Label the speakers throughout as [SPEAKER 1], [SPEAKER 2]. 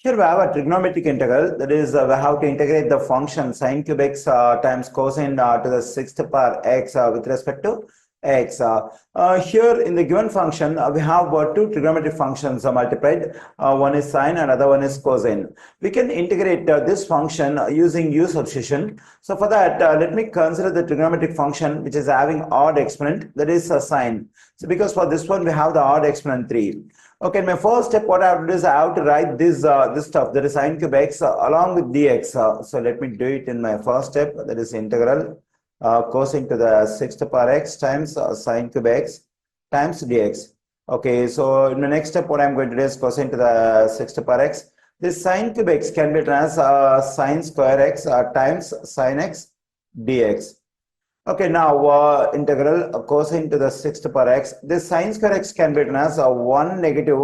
[SPEAKER 1] Here we have a trigonometric integral, that is we have to integrate the function sine cube x times cosine to the sixth power x with respect to x. Here in the given function we have two trigonometric functions multiplied. One is sine and other one is cosine. We can integrate this function using u substitution. So for that let me consider the trigonometric function which is having odd exponent, that is sine. So because for this one we have the odd exponent 3. Okay, my first step, what I have to do is I have to write this stuff, that is sine cube x along with dx. So let me do it in my first step, that is integral cosine to the sixth power x times sine cube x times dx. Okay, so in the next step, what I'm going to do is cosine to the sixth power x. This sine cube x can be written as sine square x times sine x dx. Okay, now integral cosine to the sixth power x. This sine square x can be written as 1 negative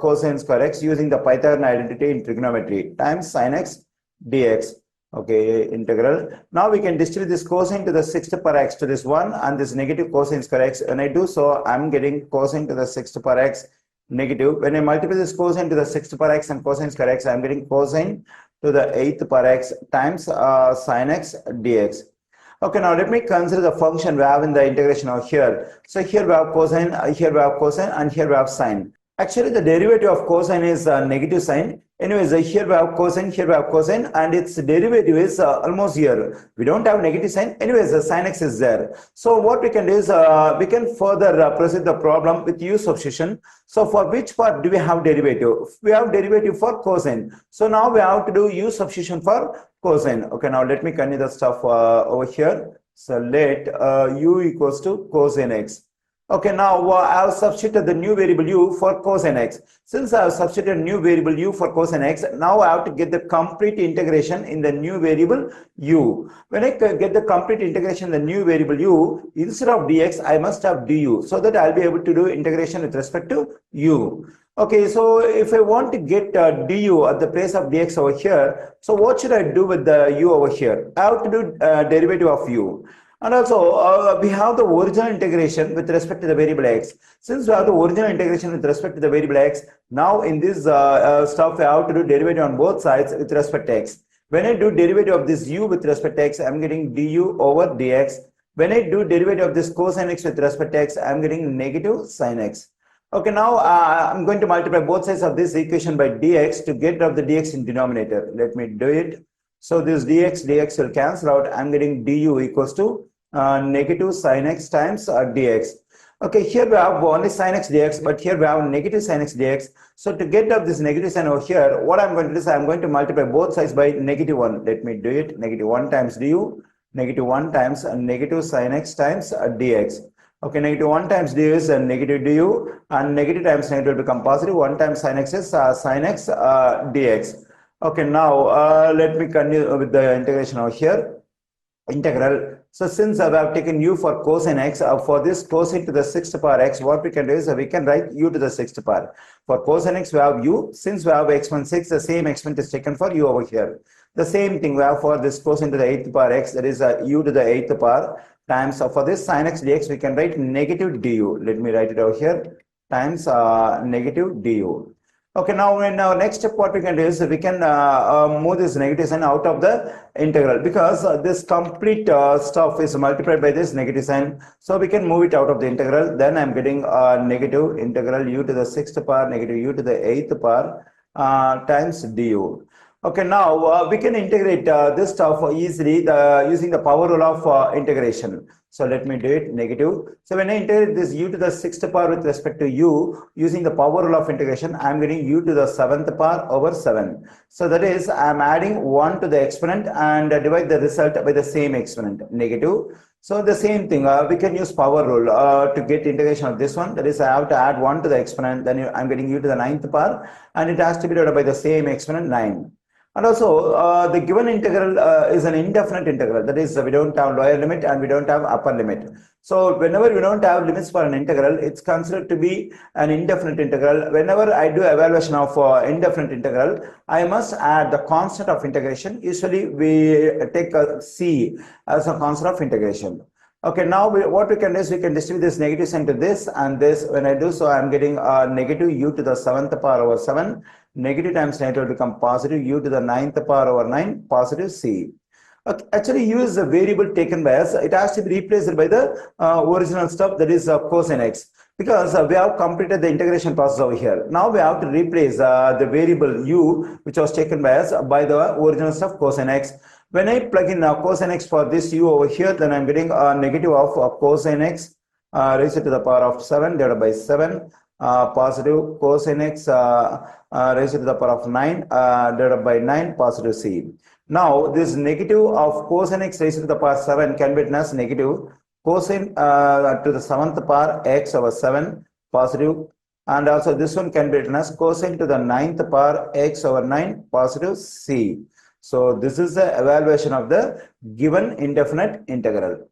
[SPEAKER 1] cosine square x using the Pythagorean identity in trigonometry times sine x dx. Okay, integral. Now we can distribute this cosine to the sixth power x to this one and this negative cosine square x. When I do so, I'm getting cosine to the sixth power x negative. When I multiply this cosine to the sixth power x and cosine square x, I'm getting cosine to the eighth power x times sine x dx. Okay, now let me consider the function we have in the integration over here. So here we have cosine, here we have cosine, and here we have sine. Actually, the derivative of cosine is negative sine. Anyways, here we have cosine, and its derivative is almost here. We don't have negative sign. Anyways, the sin x is there. So what we can do is we can further proceed the problem with u substitution. So for which part do we have derivative? We have derivative for cosine. So now we have to do u substitution for cosine. Okay, now let me continue the stuff over here. So let u equals to cosine x. Okay, now I have substituted the new variable u for cosine x. Since I have substituted new variable u for cosine x, now I have to get the complete integration in the new variable u. When I get the complete integration in the new variable u, instead of dx, I must have du, so that I'll be able to do integration with respect to u. Okay, so if I want to get du at the place of dx over here, so what should I do with the u over here? I have to do derivative of u. And also, we have the original integration with respect to the variable x. Since we have the original integration with respect to the variable x, now in this stuff, we have to do derivative on both sides with respect to x. When I do derivative of this u with respect to x, I'm getting du over dx. When I do derivative of this cosine x with respect to x, I'm getting negative sin x. Okay, now I'm going to multiply both sides of this equation by dx to get rid of the dx in denominator. Let me do it. So this dx will cancel out. I'm getting du equals to negative sin x times dx. Okay, here we have only sin x dx, but here we have negative sin x dx. So to get up this negative sign over here, what I'm going to do is I'm going to multiply both sides by negative 1. Let me do it. Negative 1 times du, negative 1 times negative sin x times dx. Okay, negative 1 times du is negative du, and negative times negative will become positive. 1 times sin x is sin x dx. Okay, now let me continue with the integration over here. Integral. So since I have taken u for cosine x, for this cosine to the sixth power x, what we can do is we can write u to the sixth power. For cosine x, we have u. Since we have exponent 6, the same exponent is taken for u over here. The same thing we have for this cosine to the eighth power x, that is u to the eighth power times for this sin x dx, we can write negative du. Let me write it over here, times negative du. Okay, now in our next step, what we can do is we can move this negative sign out of the integral, because this complete stuff is multiplied by this negative sign. So we can move it out of the integral. Then I'm getting negative integral u to the sixth power negative u to the eighth power times du. Okay, now we can integrate this stuff easily using the power rule of integration. So let me do it, negative. So when I integrate this u to the sixth power with respect to u, using the power rule of integration, I'm getting u to the seventh power over 7. So that is, I'm adding 1 to the exponent and divide the result by the same exponent, negative. So the same thing, we can use power rule to get integration of this one. That is, I have to add 1 to the exponent, then I'm getting u to the ninth power, and it has to be divided by the same exponent, 9. And also, the given integral is an indefinite integral. That is, we don't have lower limit and we don't have upper limit. So whenever we don't have limits for an integral, it's considered to be an indefinite integral. Whenever I do evaluation of indefinite integral, I must add the constant of integration. Usually, we take c as a constant of integration. Okay, now what we can do is we can distribute this negative sign to this and this. When I do so, I'm getting negative u to the seventh power over 7 negative times negative will become positive u to the 9th power over 9 positive c. Okay, actually, u is a variable taken by us. It has to be replaced by the original stuff, that is cosine x, because we have completed the integration process over here. Now we have to replace the variable u, which was taken by us, by the original stuff cosine x. When I plug in cosine x for this u over here, then I'm getting a negative of cosine x raised to the power of 7 divided by 7 positive cosine x raised to the power of 9 divided by 9 positive c. Now, this negative of cosine x raised to the power 7 can be written as negative cosine to the 7th power x over 7 positive, and also this one can be written as cosine to the 9th power x over 9 positive c. So, this is the evaluation of the given indefinite integral.